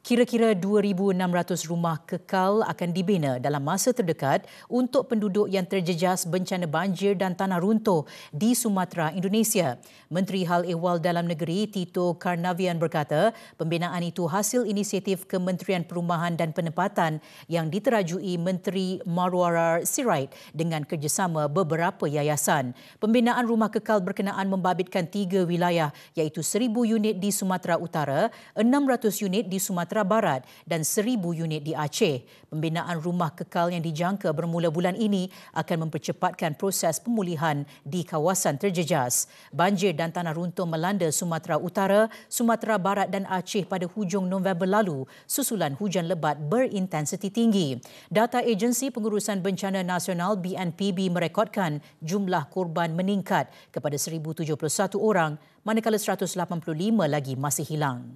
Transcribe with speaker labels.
Speaker 1: Kira-kira 2,600 rumah kekal akan dibina dalam masa terdekat untuk penduduk yang terjejas bencana banjir dan tanah runtuh di Sumatera, Indonesia. Menteri Hal Ehwal Dalam Negeri Tito Karnavian berkata, pembinaan itu hasil inisiatif Kementerian Perumahan dan Penempatan yang diterajui Menteri Marwarar Sirait dengan kerjasama beberapa yayasan. Pembinaan rumah kekal berkenaan membabitkan 3 wilayah iaitu 1,000 unit di Sumatera Utara, 600 unit di Sumatera Barat dan 1,000 unit di Aceh. Pembinaan rumah kekal yang dijangka bermula bulan ini akan mempercepatkan proses pemulihan di kawasan terjejas. Banjir dan tanah runtuh melanda Sumatera Utara, Sumatera Barat dan Aceh pada hujung November lalu susulan hujan lebat berintensiti tinggi. Data Agensi Pengurusan Bencana Nasional BNPB merekodkan jumlah korban meningkat kepada 1,071 orang manakala 185 lagi masih hilang.